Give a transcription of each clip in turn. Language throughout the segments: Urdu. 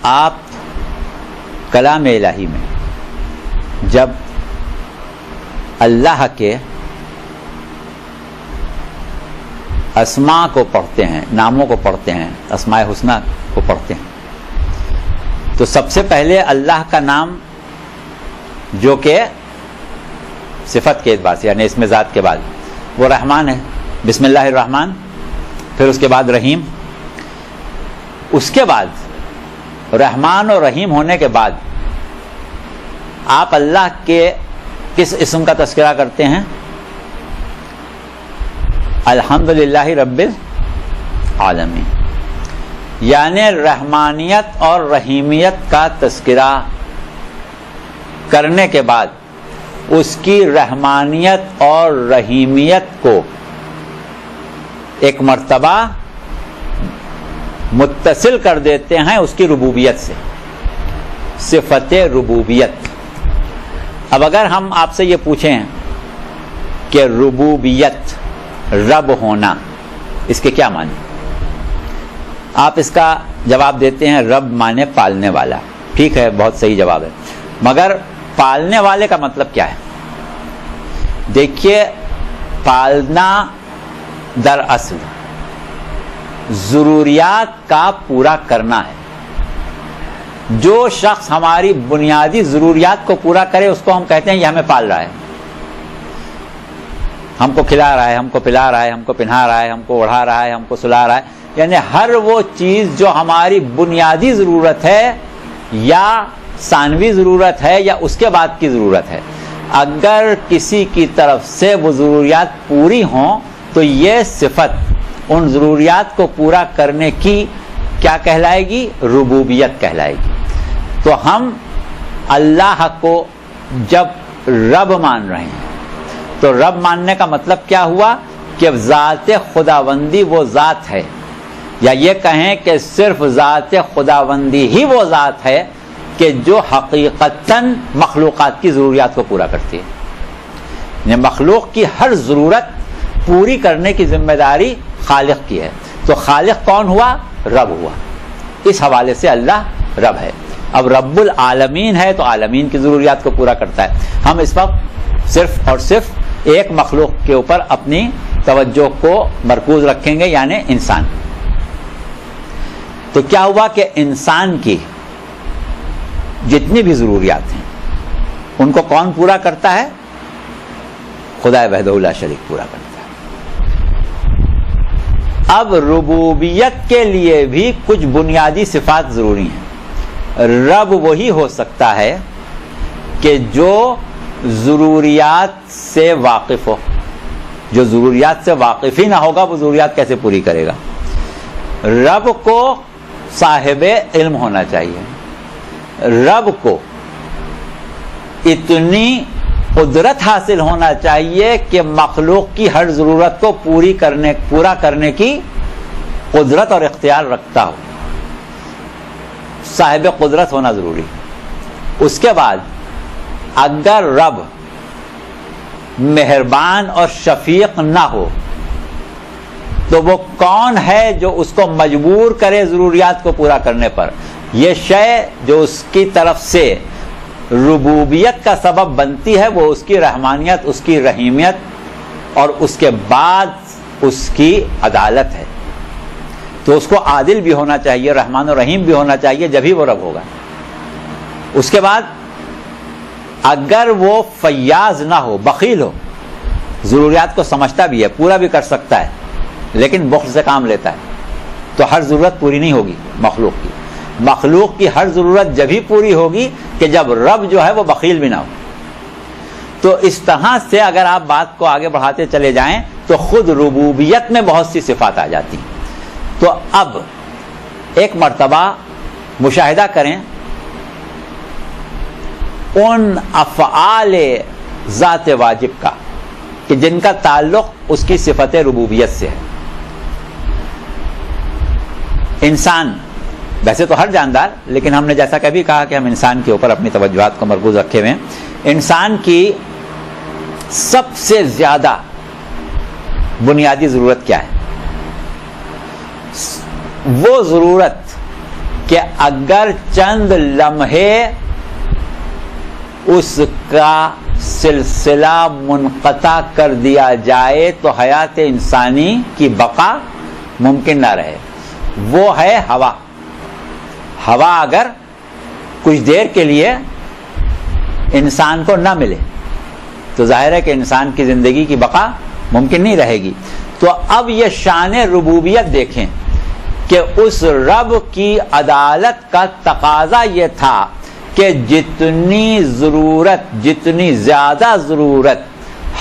آپ کلام الہی میں جب اللہ کے اسماء کو پڑھتے ہیں، ناموں کو پڑھتے ہیں، اسماء حسنہ کو پڑھتے ہیں، تو سب سے پہلے اللہ کا نام جو کہ صفت کے اعتبار سے یعنی اسم ذات کے بعد وہ رحمان ہے، بسم اللہ الرحمن، پھر اس کے بعد رحیم، اس کے بعد رحمان اور رحیم ہونے کے بعد آپ اللہ کے کس اسم کا تذکرہ کرتے ہیں؟ الحمدللہ رب العالمین، یعنی رحمانیت اور رحیمیت کا تذکرہ کرنے کے بعد اس کی رحمانیت اور رحیمیت کو ایک مرتبہ متصل کر دیتے ہیں اس کی ربوبیت سے، صفت ربوبیت۔ اب اگر ہم آپ سے یہ پوچھیں کہ ربوبیت، رب ہونا، اس کے کیا معنی؟ آپ اس کا جواب دیتے ہیں رب مانے پالنے والا۔ ٹھیک ہے، بہت صحیح جواب ہے، مگر پالنے والے کا مطلب کیا ہے؟ دیکھیے، پالنا دراصل ضروریات کا پورا کرنا ہے۔ جو شخص ہماری بنیادی ضروریات کو پورا کرے اس کو ہم کہتے ہیں یہ ہمیں پال رہا ہے، ہم کو کھلا رہا ہے، ہم کو پلا رہا ہے، ہم کو پہنا رہا ہے، ہم کو اڑا رہا ہے، ہم کو سلا رہا ہے، یعنی ہر وہ چیز جو ہماری بنیادی ضرورت ہے یا ثانوی ضرورت ہے یا اس کے بعد کی ضرورت ہے، اگر کسی کی طرف سے وہ ضروریات پوری ہوں تو یہ صفت ان ضروریات کو پورا کرنے کی کیا کہلائے گی؟ ربوبیت کہلائے گی۔ تو ہم اللہ کو جب رب مان رہے ہیں تو رب ماننے کا مطلب کیا ہوا کہ ذات خداوندی وہ ذات ہے، یا یہ کہیں کہ صرف ذات خداوندی ہی وہ ذات ہے کہ جو حقیقتاً مخلوقات کی ضروریات کو پورا کرتی ہے، یعنی مخلوق کی ہر ضرورت پوری کرنے کی ذمہ داری خالق کی ہے۔ تو خالق کون ہوا؟ رب ہوا۔ اس حوالے سے اللہ رب ہے۔ اب رب العالمین ہے تو عالمین کی ضروریات کو پورا کرتا ہے۔ ہم اس وقت صرف اور صرف ایک مخلوق کے اوپر اپنی توجہ کو مرکوز رکھیں گے، یعنی انسان۔ تو کیا ہوا کہ انسان کی جتنی بھی ضروریات ہیں ان کو کون پورا کرتا ہے؟ خدا وحدہ لا شریک پورا کرتا ہے۔ اب ربوبیت کے لیے بھی کچھ بنیادی صفات ضروری ہیں۔ رب وہی ہو سکتا ہے کہ جو ضروریات سے واقف ہو۔ جو ضروریات سے واقف ہی نہ ہوگا وہ ضروریات کیسے پوری کرے گا؟ رب کو صاحب علم ہونا چاہیے، رب کو اتنی قدرت حاصل ہونا چاہیے کہ مخلوق کی ہر ضرورت کو پورا کرنے کی قدرت اور اختیار رکھتا ہو، صاحب قدرت ہونا ضروری۔ اس کے بعد اگر رب مہربان اور شفیق نہ ہو تو وہ کون ہے جو اس کو مجبور کرے ضروریات کو پورا کرنے پر؟ یہ شے جو اس کی طرف سے ربوبیت کا سبب بنتی ہے وہ اس کی رحمانیت، اس کی رحیمیت اور اس کے بعد اس کی عدالت ہے۔ تو اس کو عادل بھی ہونا چاہیے، رحمان و رحیم بھی ہونا چاہیے، جبھی وہ رب ہوگا۔ اس کے بعد اگر وہ فیاض نہ ہو، بخیل ہو، ضروریات کو سمجھتا بھی ہے، پورا بھی کر سکتا ہے لیکن بخل سے کام لیتا ہے، تو ہر ضرورت پوری نہیں ہوگی مخلوق کی۔ مخلوق کی ہر ضرورت جبھی پوری ہوگی کہ جب رب جو ہے وہ بخیل بھی نہ ہو۔ تو اس طرح سے اگر آپ بات کو آگے بڑھاتے چلے جائیں تو خود ربوبیت میں بہت سی صفات آ جاتی ہیں۔ تو اب ایک مرتبہ مشاہدہ کریں ان افعال ذات واجب کا کہ جن کا تعلق اس کی صفت ربوبیت سے ہے۔ انسان ویسے تو ہر جاندار، لیکن ہم نے جیسا کبھی کہا کہ ہم انسان کے اوپر اپنی توجہات کو مرکوز رکھے ہوئے ہیں۔ انسان کی سب سے زیادہ بنیادی ضرورت کیا ہے؟ وہ ضرورت کہ اگر چند لمحے اس کا سلسلہ منقطع کر دیا جائے تو حیات انسانی کی بقا ممکن نہ رہے. وہ ہے ہوا. ہوا اگر کچھ دیر کے لیے انسان کو نہ ملے تو ظاہر ہے کہ انسان کی زندگی کی بقا ممکن نہیں رہے گی. تو اب یہ شان ربوبیت دیکھیں کہ اس رب کی عدالت کا تقاضا یہ تھا کہ جتنی زیادہ ضرورت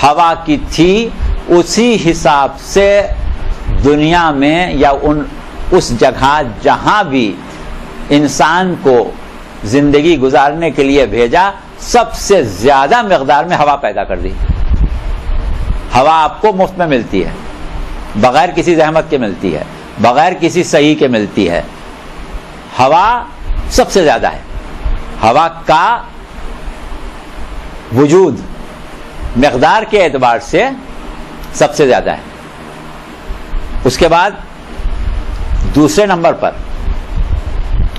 ہوا کی تھی اسی حساب سے دنیا میں یا اس جگہ جہاں بھی انسان کو زندگی گزارنے کے لیے بھیجا سب سے زیادہ مقدار میں ہوا پیدا کر دی. ہوا آپ کو مفت میں ملتی ہے, بغیر کسی زحمت کے ملتی ہے, بغیر کسی صحیح کے ملتی ہے. ہوا سب سے زیادہ ہے. ہوا کا وجود مقدار کے اعتبار سے سب سے زیادہ ہے. اس کے بعد دوسرے نمبر پر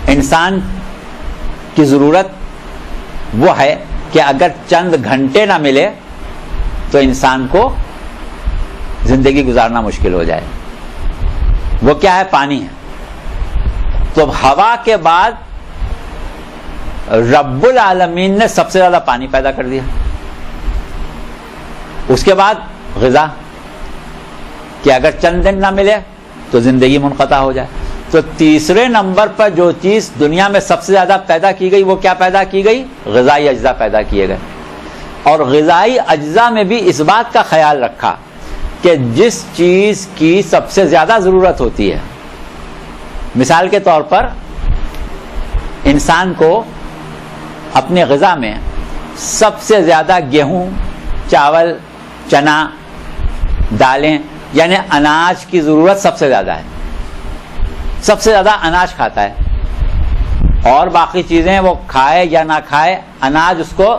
انسان کی ضرورت وہ ہے کہ اگر چند گھنٹے نہ ملے تو انسان کو زندگی گزارنا مشکل ہو جائے. وہ کیا ہے؟ پانی ہے. تو ہوا کے بعد رب العالمین نے سب سے زیادہ پانی پیدا کر دیا. اس کے بعد غذا کہ اگر چند دن نہ ملے تو زندگی منقطع ہو جائے. تو تیسرے نمبر پر جو چیز دنیا میں سب سے زیادہ پیدا کی گئی وہ کیا پیدا کی گئی؟ غذائی اجزاء پیدا کیے گئے. اور غذائی اجزاء میں بھی اس بات کا خیال رکھا کہ جس چیز کی سب سے زیادہ ضرورت ہوتی ہے, مثال کے طور پر انسان کو اپنی غذا میں سب سے زیادہ گیہوں, چاول, چنا, دالیں یعنی اناج کی ضرورت سب سے زیادہ ہے. سب سے زیادہ اناج کھاتا ہے, اور باقی چیزیں وہ کھائے یا نہ کھائے اناج اس کو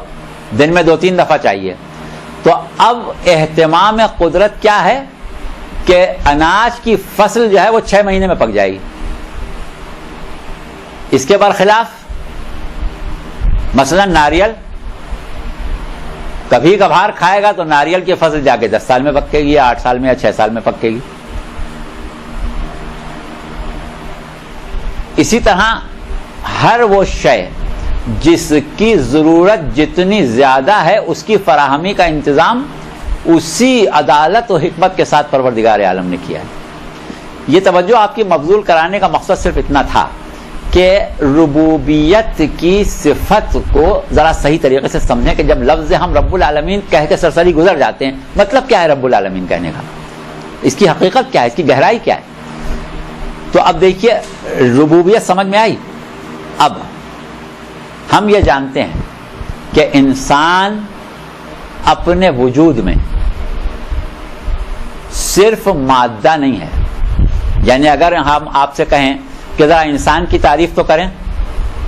دن میں 2-3 دفعہ چاہیے. تو اب اہتمام قدرت کیا ہے کہ اناج کی فصل جو ہے وہ 6 مہینے میں پک جائے گی. اس کے برخلاف مثلا ناریل کبھی کبھار کھائے گا تو ناریل کی فصل جا کے 10 سال میں پکے گی, یا 8 سال میں, یا 6 سال میں پکے گی. اسی طرح ہر وہ شے جس کی ضرورت جتنی زیادہ ہے اس کی فراہمی کا انتظام اسی عدالت و حکمت کے ساتھ پروردگار عالم نے کیا ہے. یہ توجہ آپ کی مبذول کرانے کا مقصد صرف اتنا تھا کہ ربوبیت کی صفت کو ذرا صحیح طریقے سے سمجھیں کہ جب لفظ ہم رب العالمین کہہ کے سرسری گزر جاتے ہیں, مطلب کیا ہے رب العالمین کہنے کا, اس کی حقیقت کیا ہے, اس کی گہرائی کیا ہے. تو اب دیکھیے ربوبیت سمجھ میں آئی. اب ہم یہ جانتے ہیں کہ انسان اپنے وجود میں صرف مادہ نہیں ہے. یعنی اگر ہم آپ سے کہیں کہ ذرا انسان کی تعریف تو کریں,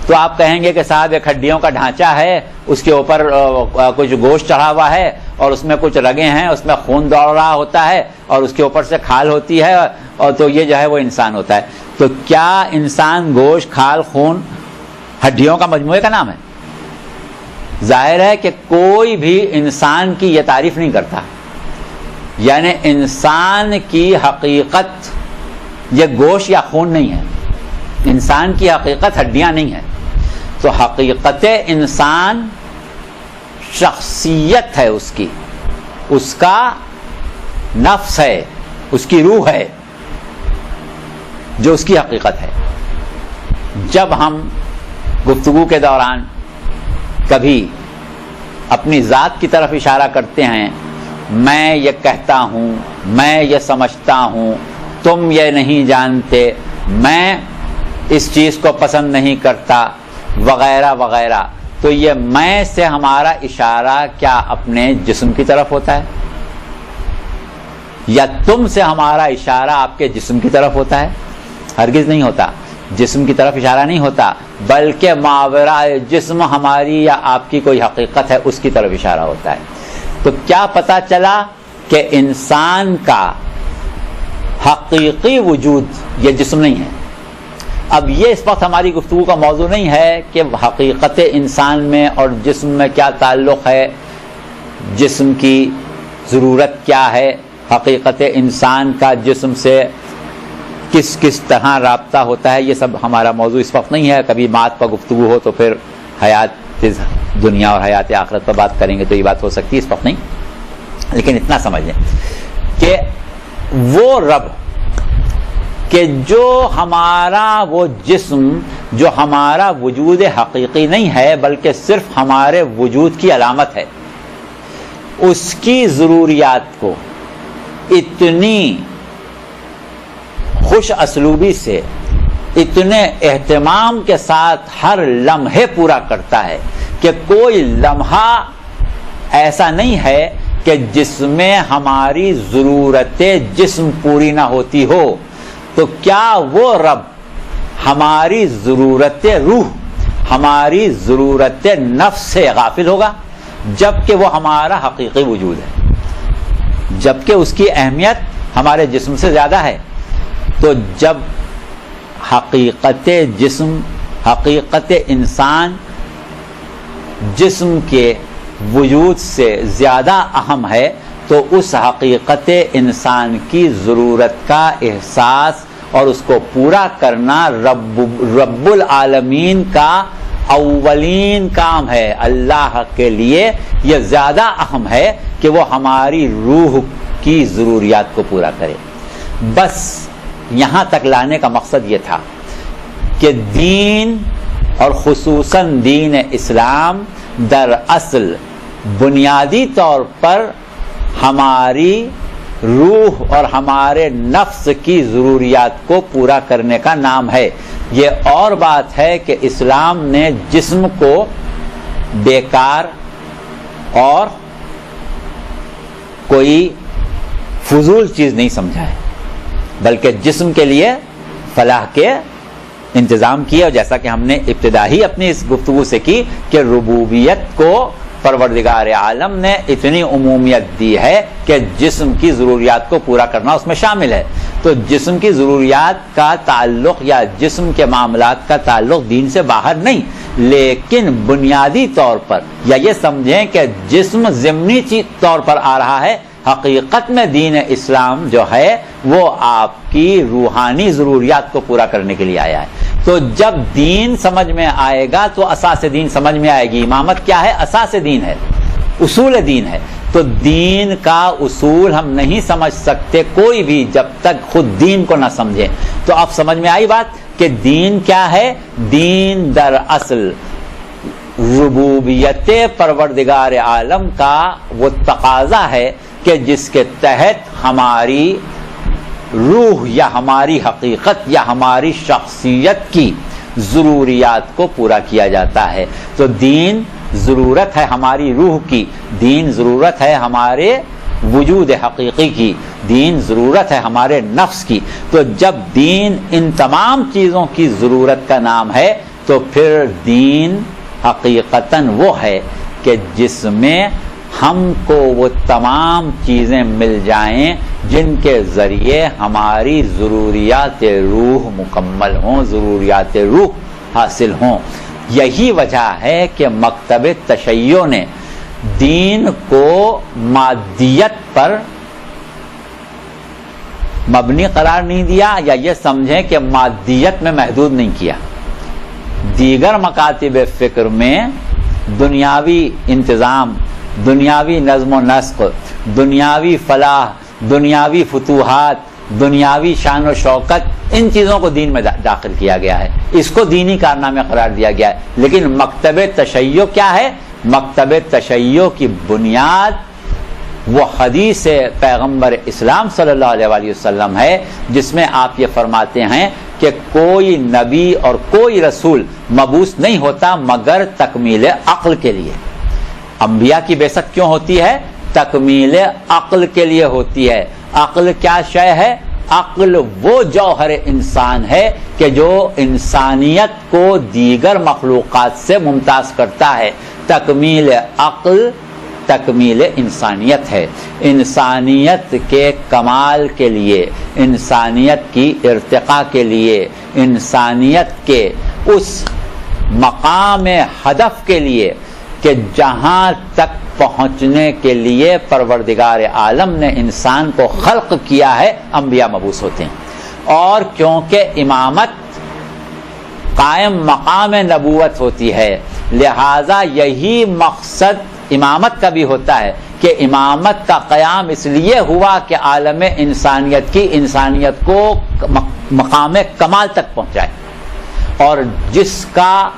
تو آپ کہیں گے کہ صاحب ایک ہڈیوں کا ڈھانچہ ہے, اس کے اوپر کچھ گوشت چڑھا ہوا ہے, اور اس میں کچھ رگیں ہیں, اس میں خون دوڑ رہا ہوتا ہے, اور اس کے اوپر سے کھال ہوتی ہے, اور تو یہ جو ہے وہ انسان ہوتا ہے. تو کیا انسان گوشت, کھال, خون, ہڈیوں کا مجموعے کا نام ہے؟ ظاہر ہے کہ کوئی بھی انسان کی یہ تعریف نہیں کرتا. یعنی انسان کی حقیقت یہ گوشت یا خون نہیں ہے, انسان کی حقیقت ہڈیاں نہیں ہیں. تو حقیقت انسان شخصیت ہے, اس کا نفس ہے, اس کی روح ہے جو اس کی حقیقت ہے. جب ہم گفتگو کے دوران کبھی اپنی ذات کی طرف اشارہ کرتے ہیں, میں یہ کہتا ہوں, میں یہ سمجھتا ہوں, تم یہ نہیں جانتے, میں اس چیز کو پسند نہیں کرتا, وغیرہ وغیرہ, تو یہ میں سے ہمارا اشارہ کیا اپنے جسم کی طرف ہوتا ہے, یا تم سے ہمارا اشارہ آپ کے جسم کی طرف ہوتا ہے؟ ہرگز نہیں ہوتا. جسم کی طرف اشارہ نہیں ہوتا, بلکہ ماورائے جسم ہماری یا آپ کی کوئی حقیقت ہے اس کی طرف اشارہ ہوتا ہے. تو کیا پتا چلا کہ انسان کا حقیقی وجود یہ جسم نہیں ہے. اب یہ اس وقت ہماری گفتگو کا موضوع نہیں ہے کہ حقیقت انسان میں اور جسم میں کیا تعلق ہے، جسم کی ضرورت کیا ہے، حقیقت انسان کا جسم سے کس کس طرح رابطہ ہوتا ہے، یہ سب ہمارا موضوع اس وقت نہیں ہے. کبھی مات پر گفتگو ہو تو پھر حیات دنیا اور حیات آخرت پر بات کریں گے تو یہ بات ہو سکتی ہے، اس وقت نہیں. لیکن اتنا سمجھ لیں کہ وہ رب کہ جو ہمارا وہ جسم جو ہمارا وجود حقیقی نہیں ہے بلکہ صرف ہمارے وجود کی علامت ہے، اس کی ضروریات کو اتنی خوش اسلوبی سے، اتنے اہتمام کے ساتھ ہر لمحے پورا کرتا ہے کہ کوئی لمحہ ایسا نہیں ہے کہ جس میں ہماری ضرورت جسم پوری نہ ہوتی ہو. تو کیا وہ رب ہماری ضرورت روح، ہماری ضرورت نفس سے غافل ہوگا؟ جبکہ وہ ہمارا حقیقی وجود ہے، جبکہ اس کی اہمیت ہمارے جسم سے زیادہ ہے. تو جب حقیقت جسم، حقیقت انسان جسم کے وجود سے زیادہ اہم ہے تو اس حقیقت انسان کی ضرورت کا احساس اور اس کو پورا کرنا رب العالمین کا اولین کام ہے. اللہ کے لیے یہ زیادہ اہم ہے کہ وہ ہماری روح کی ضروریات کو پورا کرے. بس یہاں تک لانے کا مقصد یہ تھا کہ دین اور خصوصاً دین اسلام دراصل بنیادی طور پر ہماری روح اور ہمارے نفس کی ضروریات کو پورا کرنے کا نام ہے. یہ اور بات ہے کہ اسلام نے جسم کو بیکار اور کوئی فضول چیز نہیں سمجھا ہے، بلکہ جسم کے لیے فلاح کے انتظام کیا. اور جیسا کہ ہم نے ابتدا ہی اپنی اس گفتگو سے کی کہ ربوبیت کو پروردگار عالم نے اتنی عمومیت دی ہے کہ جسم کی ضروریات کو پورا کرنا اس میں شامل ہے. تو جسم کی ضروریات کا تعلق یا جسم کے معاملات کا تعلق دین سے باہر نہیں، لیکن بنیادی طور پر یا یہ سمجھیں کہ جسم ضمنی طور پر آ رہا ہے، حقیقت میں دین اسلام جو ہے وہ آپ کی روحانی ضروریات کو پورا کرنے کے لیے آیا ہے. تو جب دین سمجھ میں آئے گا تو اساس دین سمجھ میں آئے گی. امامت کیا ہے؟ اساس دین ہے، اصول دین ہے. تو دین کا اصول ہم نہیں سمجھ سکتے کوئی بھی جب تک خود دین کو نہ سمجھے. تو اب سمجھ میں آئی بات کہ دین کیا ہے؟ دین دراصل ربوبیت پروردگار عالم کا وہ تقاضا ہے کہ جس کے تحت ہماری روح یا ہماری حقیقت یا ہماری شخصیت کی ضروریات کو پورا کیا جاتا ہے. تو دین ضرورت ہے ہماری روح کی، دین ضرورت ہے ہمارے وجود حقیقی کی، دین ضرورت ہے ہمارے نفس کی. تو جب دین ان تمام چیزوں کی ضرورت کا نام ہے تو پھر دین حقیقتاً وہ ہے کہ جس میں ہم کو وہ تمام چیزیں مل جائیں جن کے ذریعے ہماری ضروریات روح مکمل ہوں، ضروریات روح حاصل ہوں. یہی وجہ ہے کہ مکتب تشیع نے دین کو مادیت پر مبنی قرار نہیں دیا، یا یہ سمجھیں کہ مادیت میں محدود نہیں کیا. دیگر مکاتب فکر میں دنیاوی انتظام، دنیاوی نظم و نسق، دنیاوی فلاح، دنیاوی فتوحات، دنیاوی شان و شوکت، ان چیزوں کو دین میں داخل کیا گیا ہے، اس کو دینی کارنامے قرار دیا گیا ہے. لیکن مکتب تشیع کیا ہے؟ مکتب تشیع کی بنیاد وہ حدیث پیغمبر اسلام صلی اللہ علیہ وآلہ وسلم ہے، جس میں آپ یہ فرماتے ہیں کہ کوئی نبی اور کوئی رسول مبعوث نہیں ہوتا مگر تکمیل عقل کے لیے. انبیاء کی بعثت کیوں ہوتی ہے؟ تکمیل عقل کے لیے ہوتی ہے. عقل کیا شے ہے؟ عقل وہ جوہر انسان ہے کہ جو انسانیت کو دیگر مخلوقات سے ممتاز کرتا ہے. تکمیل عقل تکمیل انسانیت ہے. انسانیت کے کمال کے لیے، انسانیت کی ارتقاء کے لیے، انسانیت کے اس مقام ہدف کے لیے کہ جہاں تک پہنچنے کے لیے پروردگار عالم نے انسان کو خلق کیا ہے، انبیاء مبعوث ہوتے ہیں. اور کیونکہ امامت قائم مقام نبوت ہوتی ہے، لہذا یہی مقصد امامت کا بھی ہوتا ہے کہ امامت کا قیام اس لیے ہوا کہ عالم انسانیت کی انسانیت کو مقام کمال تک پہنچائے، اور جس کا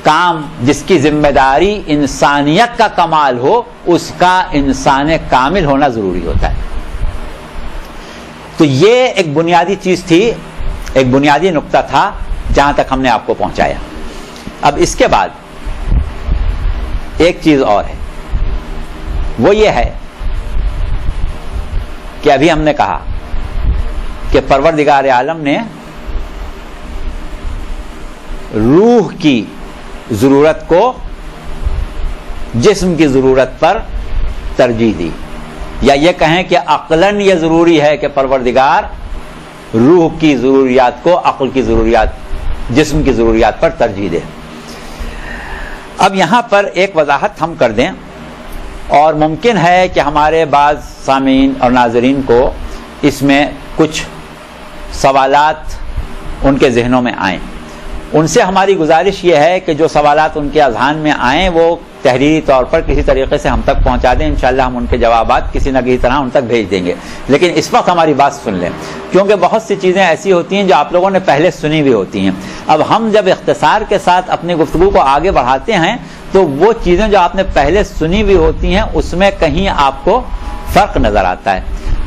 کام، جس کی ذمہ داری انسانیت کا کمال ہو، اس کا انسان کامل ہونا ضروری ہوتا ہے. تو یہ ایک بنیادی چیز تھی، ایک بنیادی نقطہ تھا جہاں تک ہم نے آپ کو پہنچایا. اب اس کے بعد ایک چیز اور ہے، وہ یہ ہے کہ ابھی ہم نے کہا کہ پروردگار عالم نے روح کی ضرورت کو جسم کی ضرورت پر ترجیح دی، یا یہ کہیں کہ عقلاً یہ ضروری ہے کہ پروردگار روح کی ضروریات کو عقل کی ضروریات، جسم کی ضروریات پر ترجیح دے. اب یہاں پر ایک وضاحت ہم کر دیں، اور ممکن ہے کہ ہمارے بعض سامعین اور ناظرین کو اس میں کچھ سوالات ان کے ذہنوں میں آئیں. ان سے ہماری گزارش یہ ہے کہ جو سوالات ان کے اذہان میں آئیں وہ تحریری طور پر کسی طریقے سے ہم تک پہنچا دیں. انشاءاللہ ہم ان کے جوابات کسی نہ کسی طرح ان تک بھیج دیں گے. لیکن اس وقت ہماری بات سن لیں، کیونکہ بہت سی چیزیں ایسی ہوتی ہیں جو آپ لوگوں نے پہلے سنی ہوئی ہوتی ہیں. اب ہم جب اختصار کے ساتھ اپنی گفتگو کو آگے بڑھاتے ہیں تو وہ چیزیں جو آپ نے پہلے سنی ہوئی ہوتی ہیں اس میں کہیں آپ کو فرق نظر آتا ہے.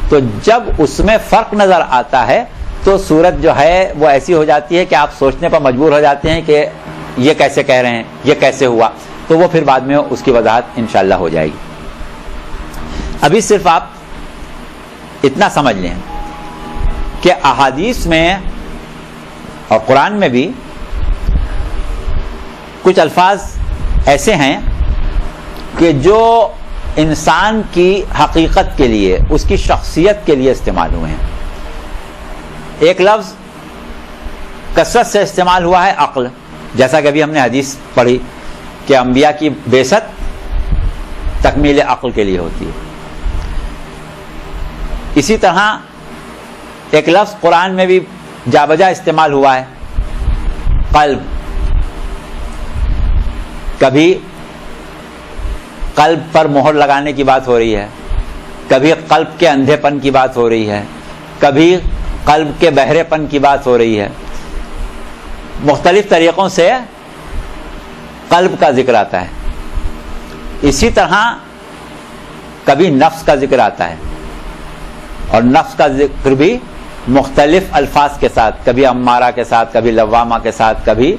تو جب اس میں فرق نظر آتا ہے تو صورت جو ہے وہ ایسی ہو جاتی ہے کہ آپ سوچنے پر مجبور ہو جاتے ہیں کہ یہ کیسے کہہ رہے ہیں، یہ کیسے ہوا. تو وہ پھر بعد میں اس کی وضاحت انشاءاللہ ہو جائے گی. ابھی صرف آپ اتنا سمجھ لیں کہ احادیث میں اور قرآن میں بھی کچھ الفاظ ایسے ہیں کہ جو انسان کی حقیقت کے لیے، اس کی شخصیت کے لیے استعمال ہوئے ہیں. ایک لفظ کثرت سے استعمال ہوا ہے عقل، جیسا کہ ابھی ہم نے حدیث پڑھی کہ انبیاء کی بعثت تکمیل عقل کے لیے ہوتی ہے. اسی طرح ایک لفظ قرآن میں بھی جا بجا استعمال ہوا ہے، قلب. کبھی قلب پر مہر لگانے کی بات ہو رہی ہے، کبھی قلب کے اندھے پن کی بات ہو رہی ہے، کبھی قلب کے بہرے پن کی بات ہو رہی ہے. مختلف طریقوں سے قلب کا ذکر آتا ہے. اسی طرح کبھی نفس کا ذکر آتا ہے، اور نفس کا ذکر بھی مختلف الفاظ کے ساتھ، کبھی امارہ کے ساتھ، کبھی لوامہ کے ساتھ، کبھی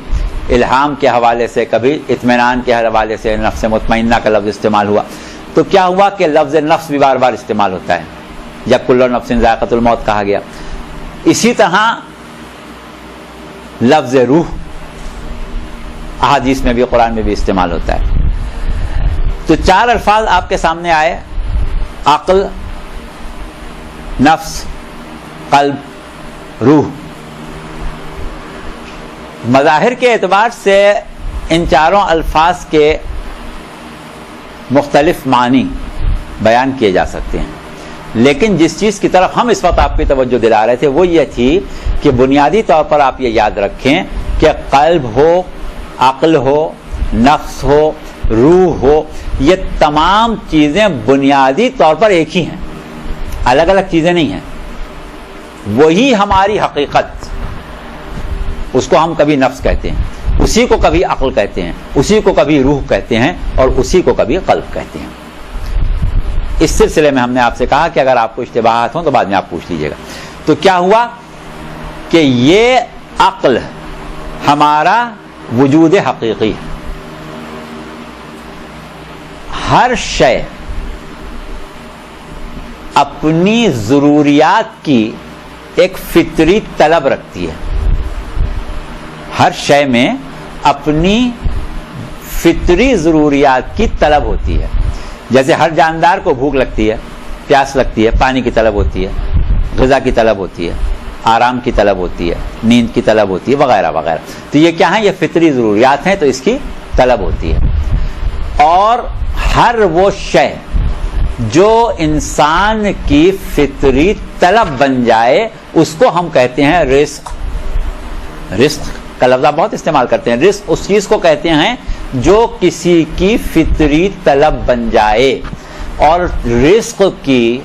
الہام کے حوالے سے، کبھی اطمینان کے حوالے سے نفس مطمئنہ کا لفظ استعمال ہوا. تو کیا ہوا کہ لفظ نفس بھی بار بار استعمال ہوتا ہے، جب کل نفس ذائقۃ الموت کہا گیا. اسی طرح لفظ روح احادیث میں بھی، قرآن میں بھی استعمال ہوتا ہے. تو چار الفاظ آپ کے سامنے آئے، عقل، نفس، قلب، روح. مظاہر کے اعتبار سے ان چاروں الفاظ کے مختلف معنی بیان کیے جا سکتے ہیں، لیکن جس چیز کی طرف ہم اس وقت آپ کی توجہ دلا رہے تھے وہ یہ تھی کہ بنیادی طور پر آپ یہ یاد رکھیں کہ قلب ہو، عقل ہو، نفس ہو، روح ہو، یہ تمام چیزیں بنیادی طور پر ایک ہی ہیں، الگ الگ چیزیں نہیں ہیں. وہی ہماری حقیقت، اس کو ہم کبھی نفس کہتے ہیں، اسی کو کبھی عقل کہتے ہیں، اسی کو کبھی روح کہتے ہیں، اور اسی کو کبھی قلب کہتے ہیں. اس سلسلے میں ہم نے آپ سے کہا کہ اگر آپ کو اشتباہات ہوں تو بعد میں آپ پوچھ لیجیے گا. تو کیا ہوا کہ یہ عقل ہمارا وجود حقیقی ہے. ہر شے اپنی ضروریات کی ایک فطری طلب رکھتی ہے. ہر شے میں اپنی فطری ضروریات کی طلب ہوتی ہے. جیسے ہر جاندار کو بھوک لگتی ہے, پیاس لگتی ہے, پانی کی طلب ہوتی ہے, غذا کی طلب ہوتی ہے, آرام کی طلب ہوتی ہے, نیند کی طلب ہوتی ہے, وغیرہ وغیرہ. تو یہ کیا ہیں؟ یہ فطری ضروریات ہیں, تو اس کی طلب ہوتی ہے. اور ہر وہ شے جو انسان کی فطری طلب بن جائے اس کو ہم کہتے ہیں رزق. رزق کا لفظ بہت استعمال کرتے ہیں. رزق اس چیز کو کہتے ہیں جو کسی کی فطری طلب بن جائے. اور رزق کی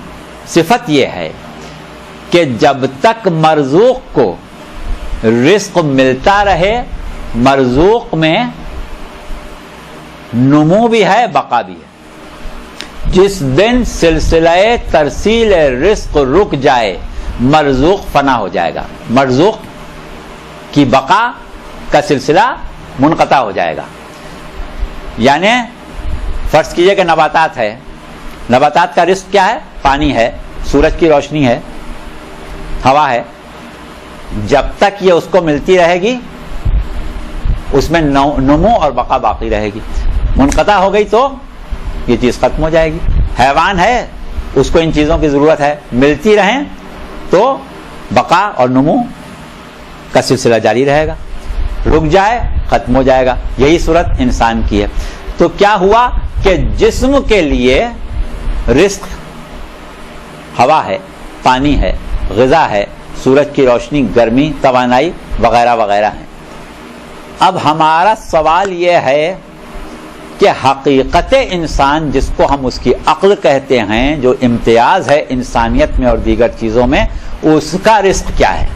صفت یہ ہے کہ جب تک مرزوق کو رزق ملتا رہے, مرزوق میں نمو بھی ہے, بقا بھی ہے. جس دن سلسلہ ترسیل رزق رک جائے مرزوق فنا ہو جائے گا, مرزوق کی بقا کا سلسلہ منقطع ہو جائے گا. یعنی فرض کیجئے کہ نباتات ہے, نباتات کا رزق کیا ہے؟ پانی ہے, سورج کی روشنی ہے, ہوا ہے. جب تک یہ اس کو ملتی رہے گی اس میں نمو اور بقا باقی رہے گی. منقطع ہو گئی تو یہ چیز ختم ہو جائے گی. حیوان ہے, اس کو ان چیزوں کی ضرورت ہے, ملتی رہیں تو بقا اور نمو کا سلسلہ جاری رہے گا. رک جائے ختم ہو جائے گا. یہی صورت انسان کی ہے. تو کیا ہوا کہ جسم کے لیے رزق ہوا ہے, پانی ہے, غذا ہے, سورج کی روشنی, گرمی, توانائی وغیرہ وغیرہ ہیں. اب ہمارا سوال یہ ہے کہ حقیقت انسان جس کو ہم اس کی عقل کہتے ہیں, جو امتیاز ہے انسانیت میں اور دیگر چیزوں میں, اس کا رزق کیا ہے؟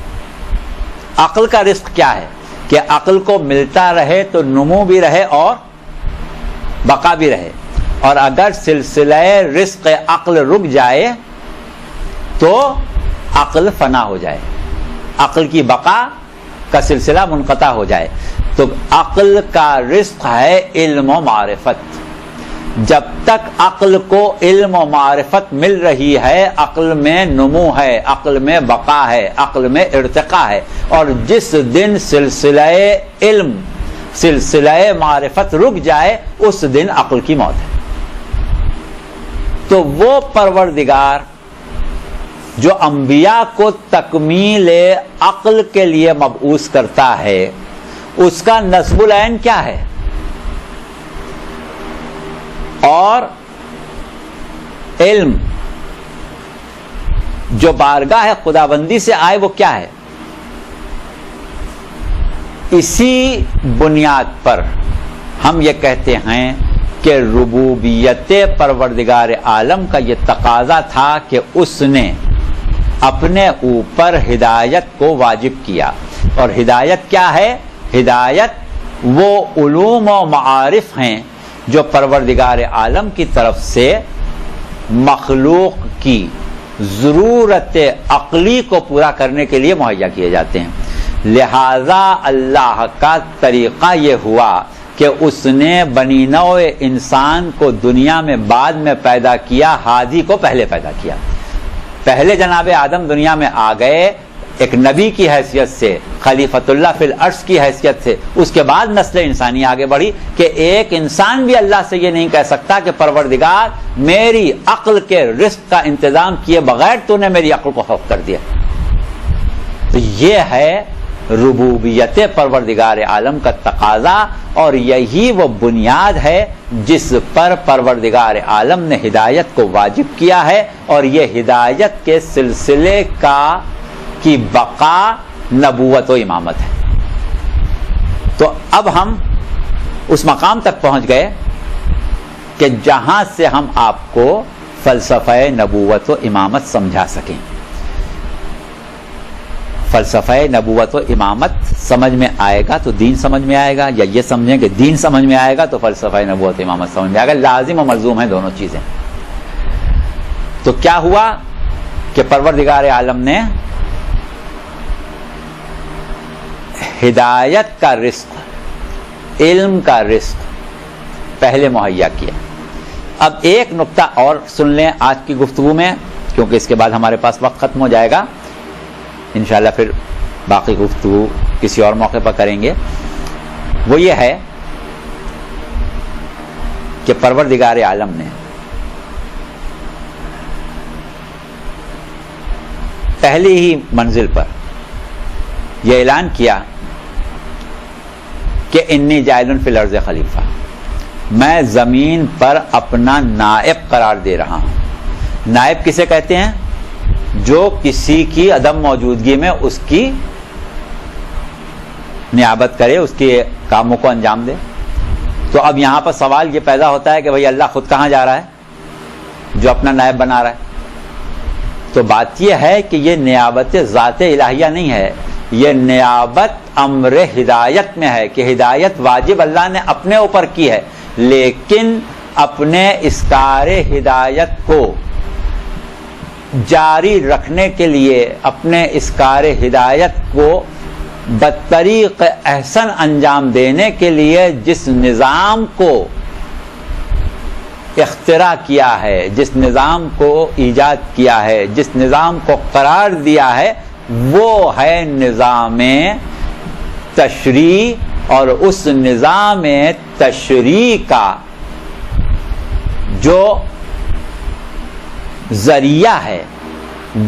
عقل کا رزق کیا ہے کہ عقل کو ملتا رہے تو نمو بھی رہے اور بقا بھی رہے. اور اگر سلسلہ رزق عقل رک جائے تو عقل فنا ہو جائے, عقل کی بقا کا سلسلہ منقطع ہو جائے. تو عقل کا رزق ہے علم و معرفت. جب تک عقل کو علم و معرفت مل رہی ہے, عقل میں نمو ہے, عقل میں بقا ہے, عقل میں ارتقاء ہے. اور جس دن سلسلہ علم, سلسلہ معرفت رک جائے اس دن عقل کی موت ہے. تو وہ پروردگار جو انبیاء کو تکمیل عقل کے لیے مبعوث کرتا ہے, اس کا نصب العین کیا ہے؟ اور علم جو بارگاہ خداوندی سے آئے وہ کیا ہے؟ اسی بنیاد پر ہم یہ کہتے ہیں کہ ربوبیت پروردگار عالم کا یہ تقاضا تھا کہ اس نے اپنے اوپر ہدایت کو واجب کیا. اور ہدایت کیا ہے؟ ہدایت وہ علوم و معارف ہیں جو پروردگار عالم کی طرف سے مخلوق کی ضرورت عقلی کو پورا کرنے کے لیے مہیا کیے جاتے ہیں. لہذا اللہ کا طریقہ یہ ہوا کہ اس نے بنی نوع انسان کو دنیا میں بعد میں پیدا کیا, ہادی کو پہلے پیدا کیا. پہلے جناب آدم دنیا میں آ گئے ایک نبی کی حیثیت سے, خلیفۃ اللہ فی الارض کی حیثیت سے. اس کے بعد نسل انسانی آگے بڑھی کہ ایک انسان بھی اللہ سے یہ نہیں کہہ سکتا کہ پروردگار میری عقل کے رزق کا انتظام کیے بغیر تو نے میری عقل کو خوف کر دیا. تو یہ ہے ربوبیت پروردگار عالم کا تقاضا, اور یہی وہ بنیاد ہے جس پر پروردگار عالم نے ہدایت کو واجب کیا ہے. اور یہ ہدایت کے سلسلے کی بقا نبوت و امامت ہے. تو اب ہم اس مقام تک پہنچ گئے کہ جہاں سے ہم آپ کو فلسفہ نبوت و امامت سمجھا سکیں. فلسفہ نبوت و امامت سمجھ میں آئے گا تو دین سمجھ میں آئے گا, یا یہ سمجھیں کہ دین سمجھ میں آئے گا تو فلسفہ نبوت و امامت سمجھ میں آئے گا. لازم و ملزوم ہیں دونوں چیزیں. تو کیا ہوا کہ پروردگار عالم نے ہدایت کا رزق, علم کا رزق پہلے مہیا کیا. اب ایک نقطہ اور سن لیں آج کی گفتگو میں, کیونکہ اس کے بعد ہمارے پاس وقت ختم ہو جائے گا. انشاءاللہ پھر باقی گفتگو کسی اور موقع پر کریں گے. وہ یہ ہے کہ پروردگار عالم نے پہلی ہی منزل پر یہ اعلان کیا کہ انی جاعل فی الارض خلیفہ، میں زمین پر اپنا نائب قرار دے رہا ہوں۔ نائب کسے کہتے ہیں؟ جو کسی کی عدم موجودگی میں اس کی نیابت کرے، اس کے کاموں کو انجام دے۔ تو اب یہاں پر سوال یہ پیدا ہوتا ہے کہ بھئی اللہ خود کہاں جا رہا ہے جو اپنا نائب بنا رہا ہے؟ تو بات یہ ہے کہ یہ نیابت ذات الہیہ نہیں ہے، یہ نیابت امر ہدایت میں ہے کہ ہدایت واجب اللہ نے اپنے اوپر کی ہے، لیکن اپنے اسکار ہدایت کو جاری رکھنے کے لیے، اپنے اسکار ہدایت کو بطریق احسن انجام دینے کے لیے جس نظام کو اختراع کیا ہے، جس نظام کو ایجاد کیا ہے، جس نظام کو قرار دیا ہے، وہ ہے نظام تشریع، اور اس نظام تشریع کا جو ذریعہ ہے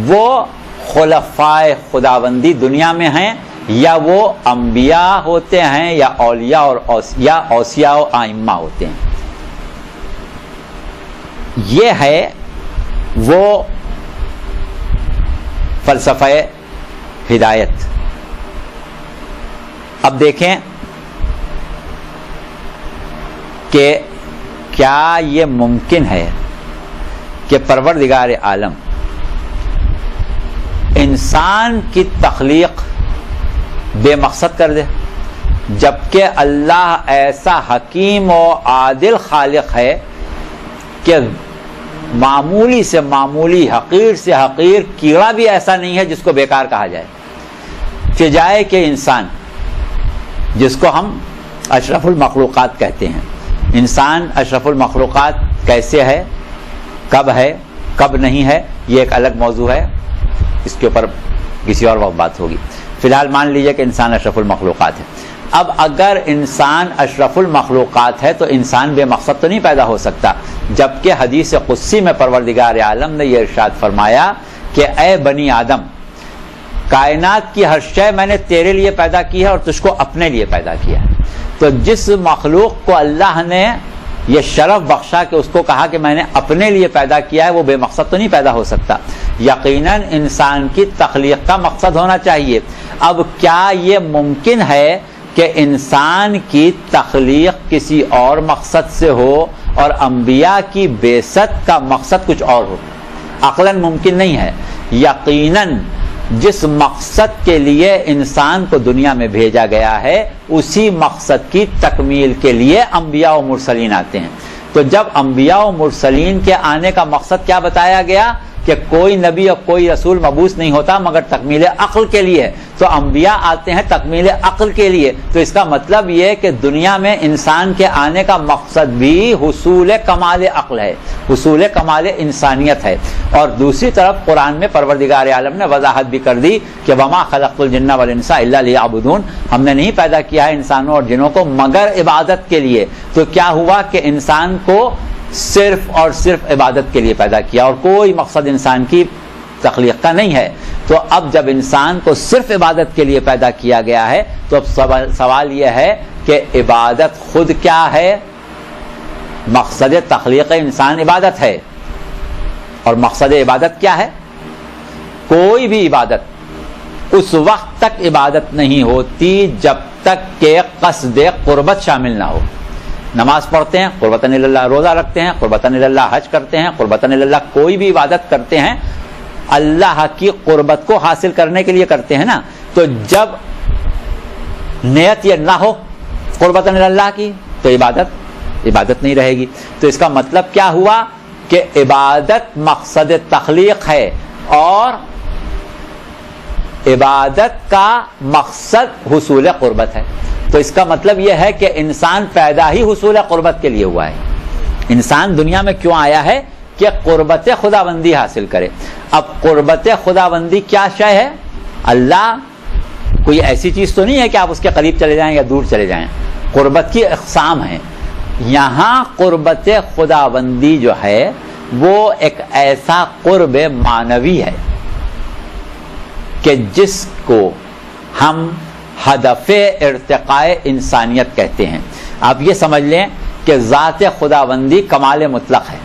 وہ خلفائے خداوندی دنیا میں ہیں، یا وہ انبیاء ہوتے ہیں، یا اولیاء اور اوصیاء و ائمہ ہوتے ہیں۔ یہ ہے وہ فلسفہ ہدایت۔ اب دیکھیں کہ کیا یہ ممکن ہے کہ پروردگار عالم انسان کی تخلیق بے مقصد کر دے، جبکہ اللہ ایسا حکیم و عادل خالق ہے کہ معمولی سے معمولی، حقیر سے حقیر کیڑا بھی ایسا نہیں ہے جس کو بیکار کہا جائے، کہ جائے کہ انسان جس کو ہم اشرف المخلوقات کہتے ہیں، انسان اشرف المخلوقات کیسے ہے، کب نہیں ہے، یہ ایک الگ موضوع ہے، اس کے اوپر کسی اور وقت بات ہوگی۔ فی الحال مان لیجئے کہ انسان اشرف المخلوقات ہے۔ اب اگر انسان اشرف المخلوقات ہے تو انسان بے مقصد تو نہیں پیدا ہو سکتا، جبکہ حدیث قدسی میں پروردگار عالم نے یہ ارشاد فرمایا کہ اے بنی آدم، کائنات کی ہر شے میں نے تیرے لیے پیدا کی ہے اور تجھ کو اپنے لیے پیدا کیا ہے۔ تو جس مخلوق کو اللہ نے یہ شرف بخشا کہ اس کو کہا کہ میں نے اپنے لیے پیدا کیا ہے، وہ بے مقصد تو نہیں پیدا ہو سکتا۔ یقیناً انسان کی تخلیق کا مقصد ہونا چاہیے۔ اب کیا یہ ممکن ہے کہ انسان کی تخلیق کسی اور مقصد سے ہو اور انبیاء کی بعثت کا مقصد کچھ اور ہو؟ عقلاً ممکن نہیں ہے۔ یقیناً جس مقصد کے لیے انسان کو دنیا میں بھیجا گیا ہے، اسی مقصد کی تکمیل کے لیے انبیاء و مرسلین آتے ہیں۔ تو جب انبیاء و مرسلین کے آنے کا مقصد کیا بتایا گیا کہ کوئی نبی اور کوئی رسول مبعوث نہیں ہوتا مگر تکمیل عقل کے لیے، تو انبیاء آتے ہیں تکمیل عقل کے لیے۔ تو اس کا مطلب یہ کہ دنیا میں انسان کے آنے کا مقصد بھی حصول کمال عقل ہے، حصول کمال انسانیت ہے۔ اور دوسری طرف قرآن میں پروردگار عالم نے وضاحت بھی کر دی کہ وما خلقت الجن والانس الا لیعبدون، ہم نے نہیں پیدا کیا ہے انسانوں اور جنوں کو مگر عبادت کے لیے۔ تو کیا ہوا کہ انسان کو صرف اور صرف عبادت کے لیے پیدا کیا، اور کوئی مقصد انسان کی تخلیق کا نہیں ہے۔ تو اب جب انسان کو صرف عبادت کے لیے پیدا کیا گیا ہے تو اب سوال یہ ہے کہ عبادت خود کیا ہے؟ مقصد تخلیق انسان عبادت ہے، اور مقصد عبادت کیا ہے؟ کوئی بھی عبادت اس وقت تک عبادت نہیں ہوتی جب تک کہ قصد قربت شامل نہ ہو۔ نماز پڑھتے ہیں قربتاً اللہ، روزہ رکھتے ہیں قربتاً اللہ، حج کرتے ہیں قربتاً اللہ، کوئی بھی عبادت کرتے ہیں اللہ کی قربت کو حاصل کرنے کے لیے کرتے ہیں نا۔ تو جب نیت یہ نہ ہو قربتاً اللہ کی تو عبادت نہیں رہے گی۔ تو اس کا مطلب کیا ہوا کہ عبادت مقصد تخلیق ہے، اور عبادت کا مقصد حصول قربت ہے۔ تو اس کا مطلب یہ ہے کہ انسان پیدا ہی حصول قربت کے لیے ہوا ہے۔ انسان دنیا میں کیوں آیا ہے؟ کہ قربت خداوندی حاصل کرے۔ اب قربت خداوندی کیا شے ہے؟ اللہ کوئی ایسی چیز تو نہیں ہے کہ آپ اس کے قریب چلے جائیں یا دور چلے جائیں۔ قربت کی اقسام ہیں، یہاں قربت خداوندی جو ہے وہ ایک ایسا قرب معنوی ہے کہ جس کو ہم ہدف ارتقاء انسانیت کہتے ہیں. آپ یہ سمجھ لیں کہ ذات خداوندی کمال مطلق ہے.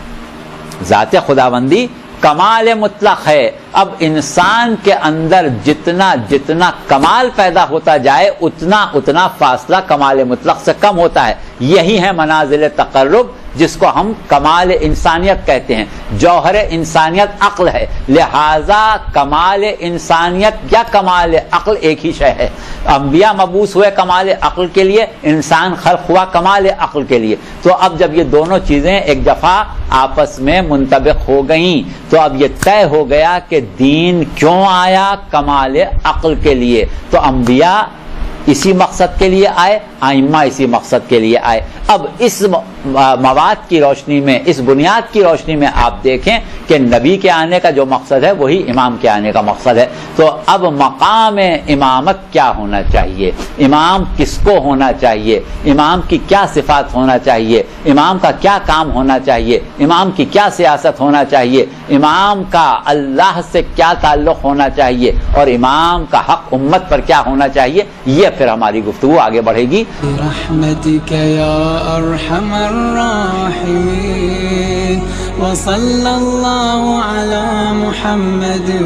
ذات خداوندی کمال مطلق ہے. اب انسان کے اندر جتنا جتنا کمال پیدا ہوتا جائے اتنا اتنا فاصلہ کمال مطلق سے کم ہوتا ہے. یہی ہے منازل تقرب جس کو ہم کمال انسانیت کہتے ہیں. جوہر انسانیت عقل ہے, لہذا کمال انسانیت یا کمال عقل ایک ہی شے ہے. انبیاء مبعوث ہوئے کمال عقل کے لیے, انسان خلق ہوا کمال عقل کے لیے. تو اب جب یہ دونوں چیزیں ایک دفعہ آپس میں منطبق ہو گئیں تو اب یہ طے ہو گیا کہ دین کیوں آیا, کمال عقل کے لیے. تو انبیاء اسی مقصد کے لیے آئے, ائمہ اسی مقصد کے لیے آئے. اب اس مواد کی روشنی میں, اس بنیاد کی روشنی میں آپ دیکھیں کہ نبی کے آنے کا جو مقصد ہے وہی امام کے آنے کا مقصد ہے. تو اب مقام امامت کیا ہونا چاہیے, امام کس کو ہونا چاہیے, امام کی کیا صفات ہونا چاہیے, امام کا کیا کام ہونا چاہیے, امام کی کیا سیاست ہونا چاہیے, امام کا اللہ سے کیا تعلق ہونا چاہیے, اور امام کا حق امت پر کیا ہونا چاہیے, یہ پھر ہماری گفتگو آگے بڑھے گی. برحمتک یا ارحم الراحمین وصلی اللہ علی محمد و